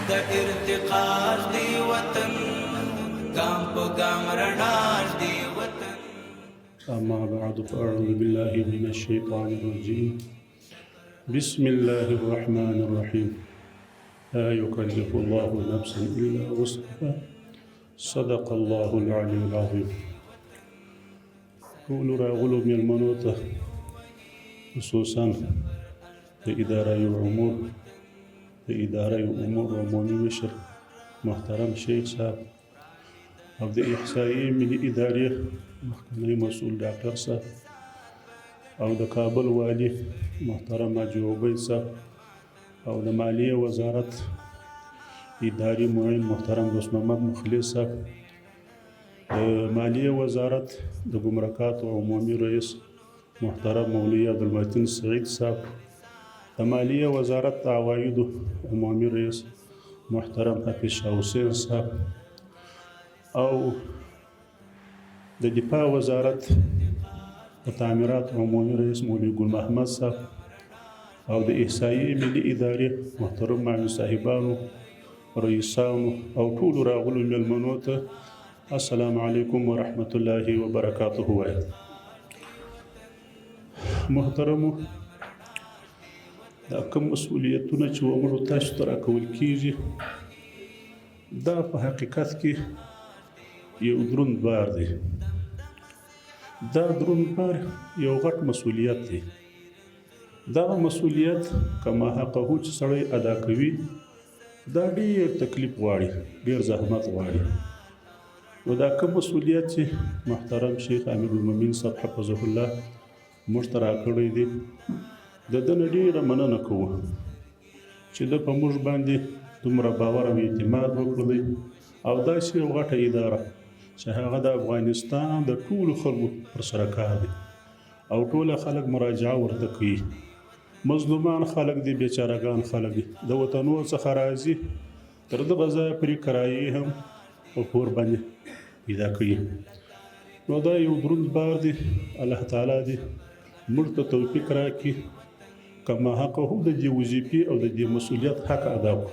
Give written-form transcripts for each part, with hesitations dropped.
د ارتقاش دی وطن ګام په ګام رڼاش دی وطن. أما بعد فأعوذ بالله من الشيطان الرجيم. بسم الله الرحمن الرحيم. لا يكلف الله نفسا إلا وسعها. صدق الله العلي العظيم. ټول راغلو مېلمنو ته خصوصا د ادارې امور عمومي مشر محترم شیخ صاحب او د احصایې ملي ادارې مخکنی مسؤل ډاکټر صاحب او د کابل والی محترم حاجي عبید صاحب او د مالیې وزارت اداري معین محترم دوست محمد مخلص صاحب، د مالیې وزارت د ګمرکاتو عمومي رئیس محترم مولوي عبدالمتین سعید صاحب، د مالیې وزارت د عوایدو عمومي رئیس محترم حافظ شاه حسین صاحب او د دفاع وزارت د تعمیرات عمومي رئیس مولوي ګل محمد صاحب او د احصایې ملي ادارې محترم معین صاحبانو رئیسانو او ټولو راغلو مېلمنو ته السلام علیکم ورحمة الله وبرکاته وایم. محترمو، دا کوم مسؤلیتونه چې ومنو تاسو ته راکول کیږي دا په حقیقت کې یو دروند بار دی. دا دروند بار یو غټ مسؤلیت دی. دا مسؤلیت که ماحقه چې سړی ادا کوي دا ډېر تکلیف غواړي، ډېر زحمت غواړي. نو دا کوم مسؤلیت چې محترم شیخ امیر المؤمنین صاحب حفظه الله موږ ته راکړی دی، د ده نه ډېره مننه کوو چې ده په موږ باندې دومره باور او اعتماد وکړی او داسې یو غټه اداره چې هغه د افغانستان د ټولو خلکو پر سره کار دی او ټول خلک مراجعه ورته کوي. مظلومان خلک دي، بیچارهګان خلک دي، د وطنونو څخه راځي تر دغه ځایه پورې کرایې هم په پور باندې پیدا کوي. نو دا یو دروند بار دی. الله تعالی دې موږ ته توفیق راکړي که ماحقه د دې وظیفې او د دې مسؤلیت حق ادا کړو.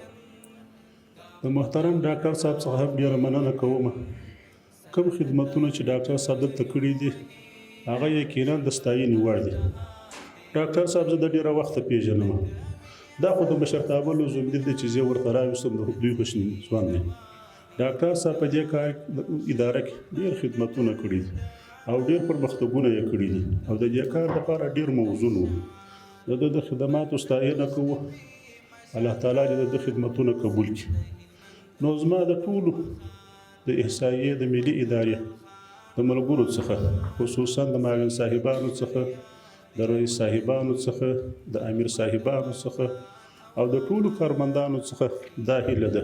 د محترم ډاکټر صاحب څخه هم ډېره مننه کوم. کوم خدمتونه چې ډاکټر صاحب دلته کړي دي هغه یقینا د ستاینې وړ دي. ډاکټر صاحب زه د ډېره وخته پیژنم. دا خو د مشرتابه لزوم دی چې زه ورته راوستم، د دوی کوچني ځوان دی. ډاکټر صاحب په دې کار اداره کې ډېر خدمتونه کړي دي او ډېر پرمختګونه یې کړي دي او د دې کار لپاره ډېر موزون و. د ده د خدماتو ستاینه کوو. الله تعالی دې د خدمتونه قبول کړي. نو زما د ټولو د احصایې د ملي ادارې د ملګرو څخه خصوصا د معاون صاحبانو څخه، د رئیس صاحبانو څخه، د امیر صاحبانو څخه او د ټولو کارمندانو څخه دا هیله ده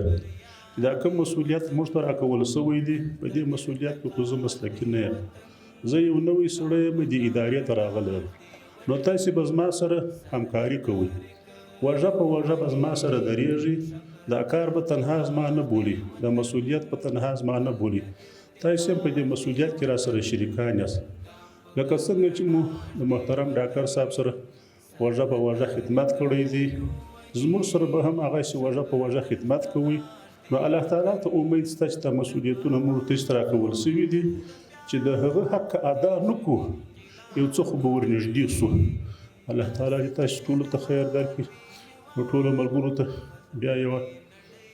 چې دا کوم مسؤلیت موږ ته راکول سوی دی، په دې مسؤلیت کې خو زه مسلکي نه یم. زه یو نوی سړی یم، دې ادارې ته راغلی یم. نو تاسې به زما سره همکاري کوئ، وژه په وژه به زما سره درېږي. دا کار به تنها زما نه بولي، دا مسؤلیت به تنها زما نه بولي. تاسې هم په دې مسؤلیت کې را سره شریکان یاست. لکه څنګه چې مو د محترم ډاکټر صاحب سره وژه په وژه خدمت کړی دی، زموږ سره به هم هغسې وژه په وژه خدمت کوئ. نو الله تعالی ته امید شته چې دا مسؤلیتونه موږ ته راکول سوي دي چې د هغه حق ادا نه کړو، یو څه خو به ورنږدې سو. الله تعالی دې تاسو ټولو ته خیر درکړي. نو ټولو ملګرو ته بیا یوه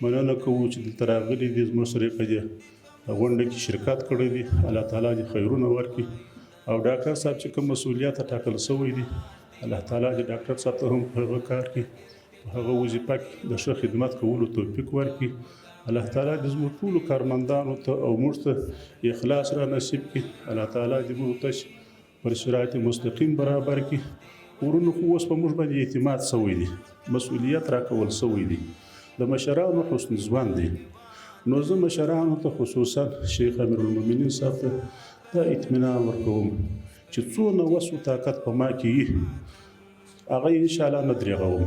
مننه کوو چې دلته راغلي دي، زموږ سره په دې غونډه کې شرکت کړی دی. الله تعالی دې خیرونه ورکړي او ډاکټر صاحب چې کوم مسؤلیت ټاکل سوی دی الله تعالی دې ډاکټر صاحب ته هم په هغه کار کې په هغه وظیفه کې د ښه خدمت کولو توفیق ورکړي. الله تعالی دې زموږ ټولو کارمندانو ته او موږ ته اخلاص را نصیب کړي. الله تعالی دې موږ ته پر صراط مستقیم برابر کړي. ورونو خو اوس په موږ باندې اعتماد سوی دی، مسؤلیت راکول سوی دی، د مشرانو حسن ځوان دی. نو زه مشرانو ته خصوصا شیخ امیر المؤمنین صاحب ته دا اطمینان ورکوم چې څونه وس او طاقت په ما کې وي هغه انشاءالله نه دریغوم.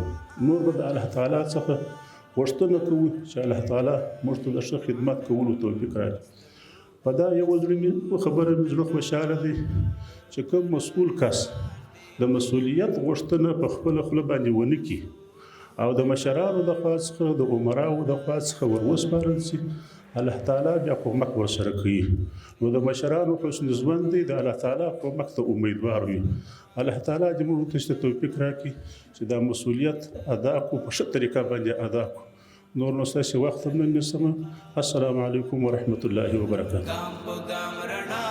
نور به د الله تعالی څخه غوښتنه کوو چې الله تعالی موږ ته د ښه خدمت کولو توفیق راکړي. په دا یو خبره مې زړه خوشحاله دی چې کوم مسؤل کس د مسؤلیت غوښتنه په خپله خوله باندې ونه کړي او د مشرانو د خوا څخه د عمراو د خوا څخه وروسپارل شي الله تعالی بیا کومک ورسره کوي نو د مشرانو حسن ژوند دی د الله تعالی کومک ته امیدوار وي الله تعالی دې موږ ته توفیق راکړي چې دا مسؤلیت ادا کو په ښه طریقه باندې ادا کو نور نو ستاسو وخت هم نه نیسم السلام علیکم ورحمت الله وبرکاته